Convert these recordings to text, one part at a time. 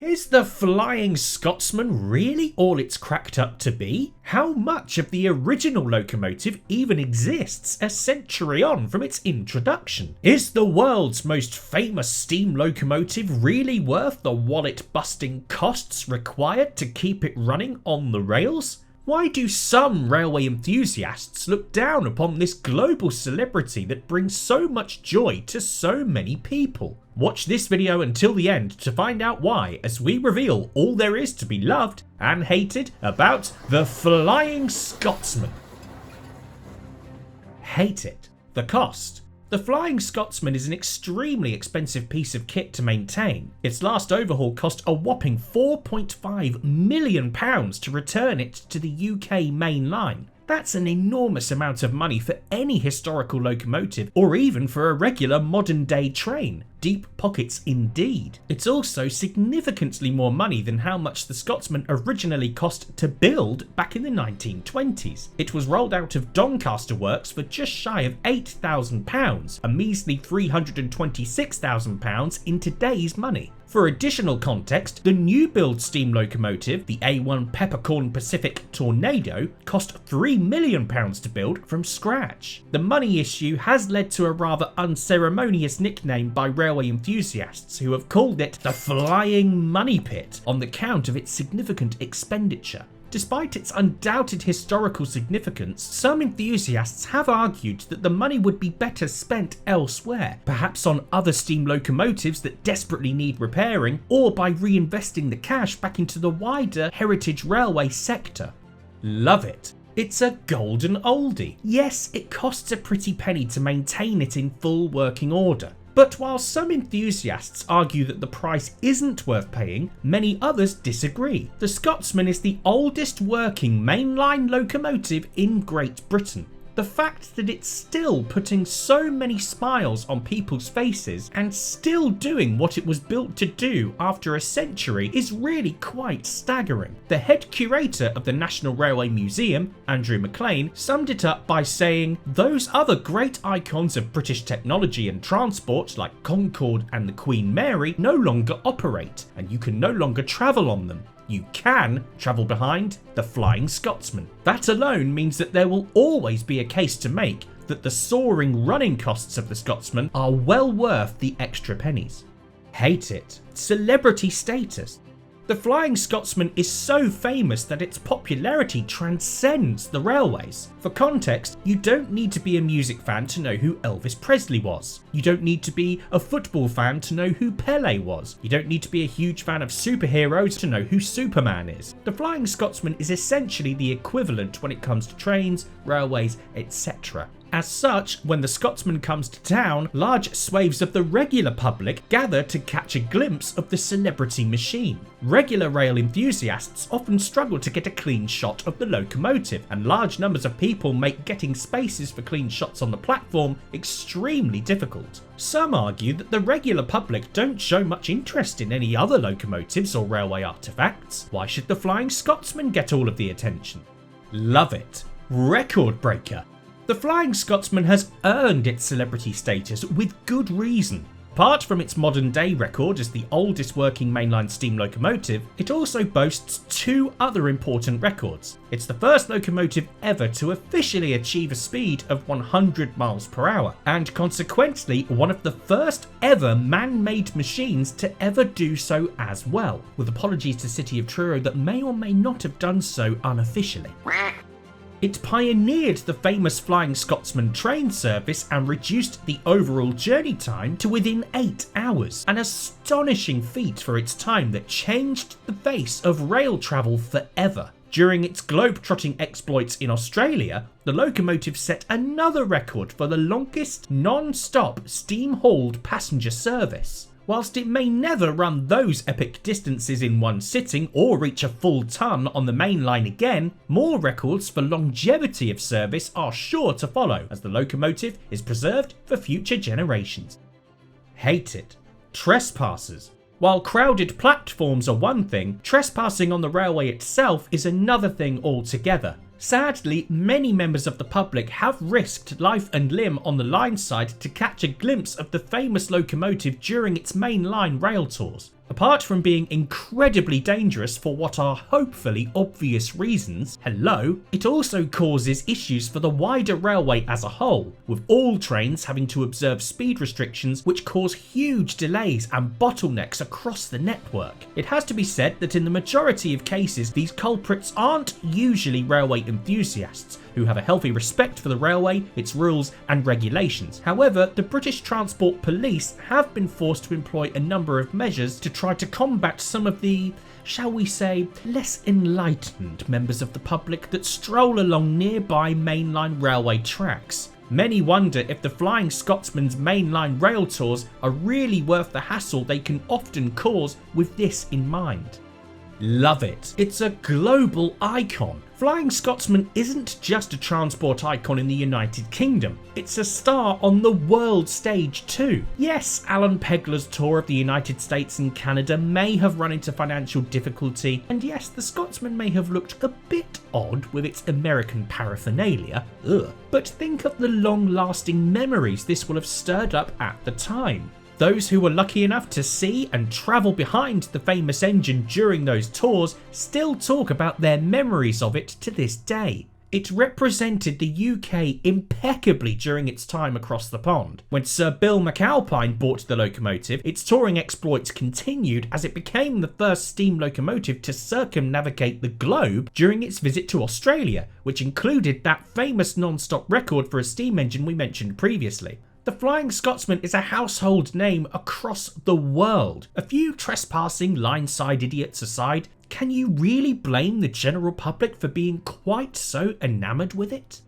Is the Flying Scotsman really all it's cracked up to be? How much of the original locomotive even exists a century on from its introduction? Is the world's most famous steam locomotive really worth the wallet-busting costs required to keep it running on the rails? Why do some railway enthusiasts look down upon this global celebrity that brings so much joy to so many people? Watch this video until the end to find out why, as we reveal all there is to be loved and hated about the Flying Scotsman. Hate it. The cost. The Flying Scotsman is an extremely expensive piece of kit to maintain. Its last overhaul cost a whopping £4.5 million to return it to the UK main line. That's an enormous amount of money for any historical locomotive or even for a regular modern day train. Deep pockets indeed. It's also significantly more money than how much the Scotsman originally cost to build back in the 1920s. It was rolled out of Doncaster Works for just shy of £8,000, a measly £326,000 in today's money. For additional context, the new build steam locomotive, the A1 Peppercorn Pacific Tornado, cost £3 million to build from scratch. The money issue has led to a rather unceremonious nickname by railway enthusiasts who have called it the Flying Money Pit on the count of its significant expenditure. Despite its undoubted historical significance, some enthusiasts have argued that the money would be better spent elsewhere, perhaps on other steam locomotives that desperately need repairing, or by reinvesting the cash back into the wider heritage railway sector. Love it. It's a golden oldie. Yes, it costs a pretty penny to maintain it in full working order. But while some enthusiasts argue that the price isn't worth paying, many others disagree. The Scotsman is the oldest working mainline locomotive in Great Britain. The fact that it's still putting so many smiles on people's faces and still doing what it was built to do after a century is really quite staggering. The head curator of the National Railway Museum, Andrew McLean, summed it up by saying, "Those other great icons of British technology and transport like Concorde and the Queen Mary no longer operate, and you can no longer travel on them. You can travel behind the Flying Scotsman." That alone means that there will always be a case to make that the soaring running costs of the Scotsman are well worth the extra pennies. Hate it. Celebrity status. The Flying Scotsman is so famous that its popularity transcends the railways. For context, you don't need to be a music fan to know who Elvis Presley was. You don't need to be a football fan to know who Pele was. You don't need to be a huge fan of superheroes to know who Superman is. The Flying Scotsman is essentially the equivalent when it comes to trains, railways, etc. As such, when the Scotsman comes to town, large swathes of the regular public gather to catch a glimpse of the celebrity machine. Regular rail enthusiasts often struggle to get a clean shot of the locomotive, and large numbers of people make getting spaces for clean shots on the platform extremely difficult. Some argue that the regular public don't show much interest in any other locomotives or railway artefacts. Why should the Flying Scotsman get all of the attention? Love it. Record breaker. The Flying Scotsman has earned its celebrity status with good reason. Apart from its modern day record as the oldest working mainline steam locomotive, it also boasts two other important records. It's the first locomotive ever to officially achieve a speed of 100 miles per hour, and consequently one of the first ever man-made machines to ever do so as well, with apologies to City of Truro that may or may not have done so unofficially. It pioneered the famous Flying Scotsman train service and reduced the overall journey time to within 8 hours, an astonishing feat for its time that changed the face of rail travel forever. During its globetrotting exploits in Australia, the locomotive set another record for the longest non-stop steam-hauled passenger service. Whilst it may never run those epic distances in one sitting or reach a full ton on the main line again, more records for longevity of service are sure to follow as the locomotive is preserved for future generations. Hate it. Trespassers. While crowded platforms are one thing, trespassing on the railway itself is another thing altogether. Sadly, many members of the public have risked life and limb on the line side to catch a glimpse of the famous locomotive during its main line rail tours. Apart from being incredibly dangerous for what are hopefully obvious reasons, it also causes issues for the wider railway as a whole, with all trains having to observe speed restrictions which cause huge delays and bottlenecks across the network. It has to be said that in the majority of cases, these culprits aren't usually railway enthusiasts who have a healthy respect for the railway, its rules and regulations. However, the British Transport Police have been forced to employ a number of measures to try to combat some of the, shall we say, less enlightened members of the public that stroll along nearby mainline railway tracks. Many wonder if the Flying Scotsman's mainline rail tours are really worth the hassle they can often cause with this in mind. Love it. It's a global icon. Flying Scotsman isn't just a transport icon in the United Kingdom, it's a star on the world stage too. Yes, Alan Pegler's tour of the United States and Canada may have run into financial difficulty, and yes, the Scotsman may have looked a bit odd with its American paraphernalia, but think of the long-lasting memories this will have stirred up at the time. Those who were lucky enough to see and travel behind the famous engine during those tours still talk about their memories of it to this day. It represented the UK impeccably during its time across the pond. When Sir Bill McAlpine bought the locomotive, its touring exploits continued as it became the first steam locomotive to circumnavigate the globe during its visit to Australia, which included that famous non-stop record for a steam engine we mentioned previously. The Flying Scotsman is a household name across the world. A few trespassing line-side idiots aside, can you really blame the general public for being quite so enamoured with it?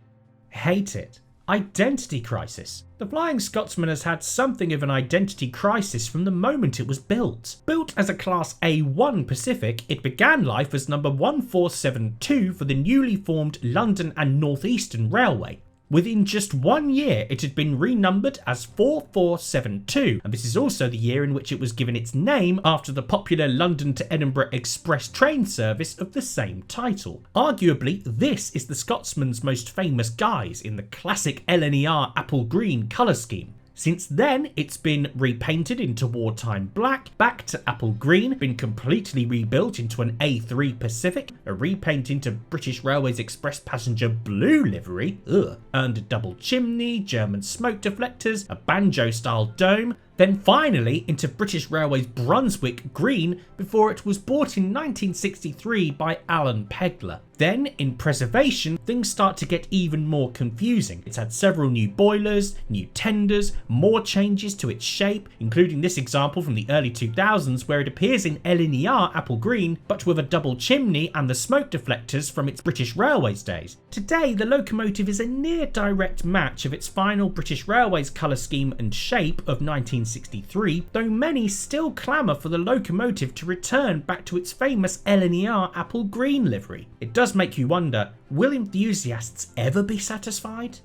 Hate it. Identity crisis. The Flying Scotsman has had something of an identity crisis from the moment it was built. Built as a Class A1 Pacific, it began life as number 1472 for the newly formed London and North Eastern Railway. Within just 1 year, it had been renumbered as 4472, and this is also the year in which it was given its name after the popular London to Edinburgh express train service of the same title. Arguably, this is the Scotsman's most famous guise in the classic LNER apple green colour scheme. Since then, it's been repainted into wartime black, back to apple green, been completely rebuilt into an A3 Pacific, a repaint into British Railways Express passenger blue livery, earned a double chimney, German smoke deflectors, a banjo-style dome, then finally into British Railways Brunswick green before it was bought in 1963 by Alan Pegler. Then, in preservation, things start to get even more confusing. It's had several new boilers, new tenders, more changes to its shape, including this example from the early 2000s where it appears in LNER apple green, but with a double chimney and the smoke deflectors from its British Railways days. Today, the locomotive is a near direct match of its final British Railways colour scheme and shape of 1963, though many still clamour for the locomotive to return back to its famous LNER apple green livery. It does make you wonder, will enthusiasts ever be satisfied?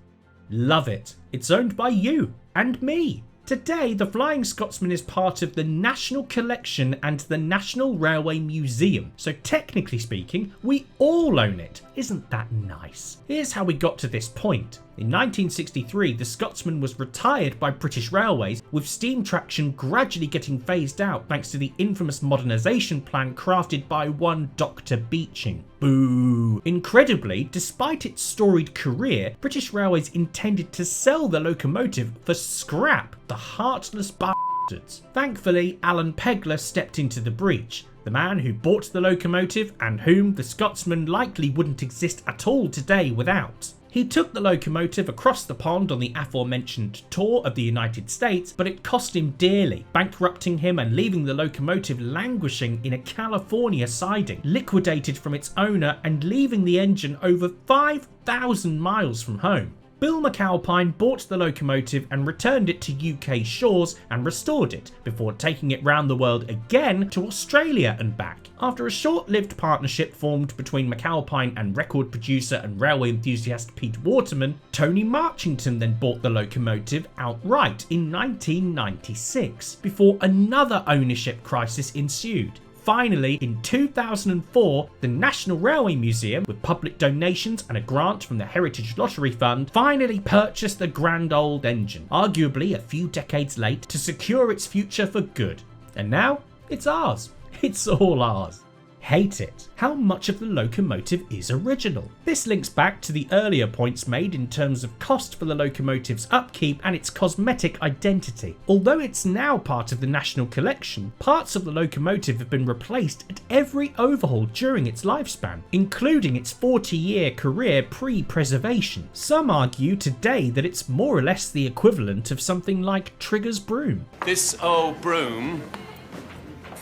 Love it. It's owned by you and me. Today, the Flying Scotsman is part of the National Collection and the National Railway Museum, so technically speaking, we all own it. Isn't that nice? Here's how we got to this point. In 1963, the Scotsman was retired by British Railways, with steam traction gradually getting phased out thanks to the infamous modernisation plan crafted by one Dr. Beeching. Boo! Incredibly, despite its storied career, British Railways intended to sell the locomotive for scrap, the heartless bastards. Thankfully, Alan Pegler stepped into the breach. The man who bought the locomotive and whom the Scotsman likely wouldn't exist at all today without. He took the locomotive across the pond on the aforementioned tour of the United States, but it cost him dearly, bankrupting him and leaving the locomotive languishing in a California siding, liquidated from its owner and leaving the engine over 5,000 miles from home. Bill McAlpine bought the locomotive and returned it to UK shores and restored it, before taking it round the world again to Australia and back. After a short-lived partnership formed between McAlpine and record producer and railway enthusiast Pete Waterman, Tony Marchington then bought the locomotive outright in 1996, before another ownership crisis ensued. Finally, in 2004, the National Railway Museum, with public donations and a grant from the Heritage Lottery Fund, finally purchased the grand old engine, arguably a few decades late, to secure its future for good. And now, It's ours. It's all ours. Hate it. How much of the locomotive is original? This links back to the earlier points made in terms of cost for the locomotive's upkeep and its cosmetic identity. Although it's now part of the National Collection, parts of the locomotive have been replaced at every overhaul during its lifespan, including its 40-year career pre-preservation. Some argue today that it's more or less the equivalent of something like Trigger's broom. This old broom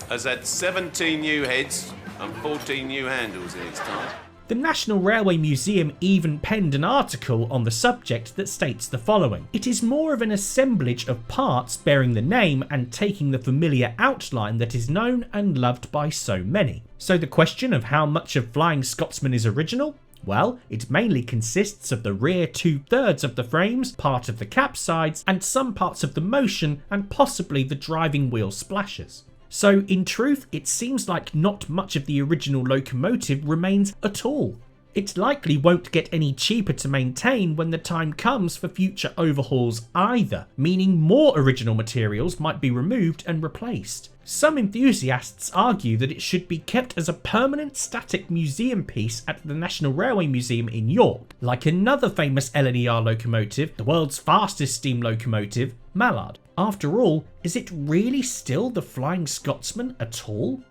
has had 17 new heads and 14 new handles in its time. The National Railway Museum even penned an article on the subject that states the following: "It is more of an assemblage of parts bearing the name and taking the familiar outline that is known and loved by so many." So the question of how much of Flying Scotsman is original? Well, it mainly consists of the rear 2/3 of the frames, part of the capsides, and some parts of the motion, and possibly the driving wheel splashers. So in truth, it seems like not much of the original locomotive remains at all. It likely won't get any cheaper to maintain when the time comes for future overhauls either, meaning more original materials might be removed and replaced. Some enthusiasts argue that it should be kept as a permanent static museum piece at the National Railway Museum in York, like another famous LNER locomotive, the world's fastest steam locomotive, Mallard. After all, is it really still the Flying Scotsman at all?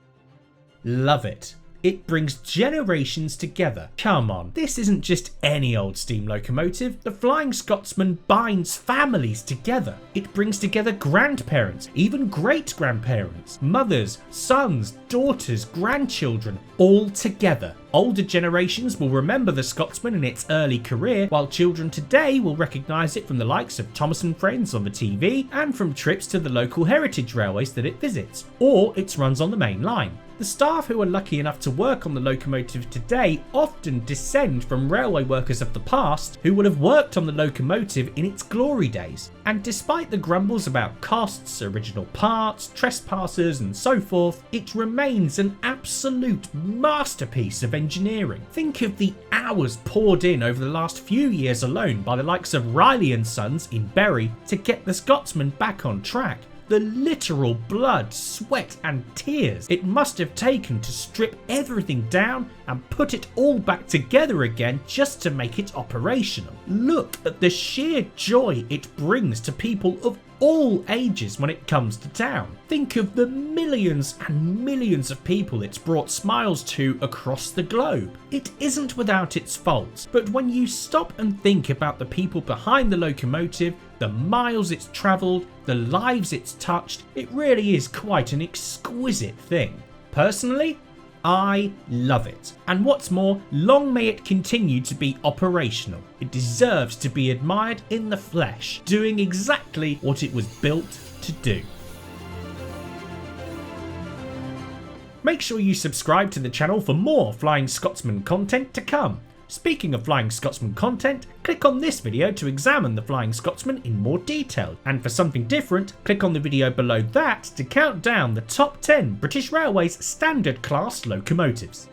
Love it. It brings generations together. Come on, this isn't just any old steam locomotive. The Flying Scotsman binds families together. It brings together grandparents, even great-grandparents, mothers, sons, daughters, grandchildren, all together. Older generations will remember the Scotsman in its early career, while children today will recognise it from the likes of Thomas and Friends on the TV and from trips to the local heritage railways that it visits, or its runs on the main line. The staff who are lucky enough to work on the locomotive today often descend from railway workers of the past who would have worked on the locomotive in its glory days. And despite the grumbles about costs, original parts, trespassers and so forth, it remains an absolute masterpiece of engineering. Think of the hours poured in over the last few years alone by the likes of Riley and Sons in Bury to get the Scotsman back on track. The literal blood, sweat and tears it must have taken to strip everything down and put it all back together again just to make it operational. Look at the sheer joy it brings to people of all ages when it comes to town. Think of the millions and millions of people it's brought smiles to across the globe. It isn't without its faults, but when you stop and think about the people behind the locomotive, the miles it's travelled, the lives it's touched, it really is quite an exquisite thing. Personally, I love it. And what's more, long may it continue to be operational. It deserves to be admired in the flesh, doing exactly what it was built to do. Make sure you subscribe to the channel for more Flying Scotsman content to come. Speaking of Flying Scotsman content, click on this video to examine the Flying Scotsman in more detail, and for something different, click on the video below that to count down the top 10 British Railways standard class locomotives.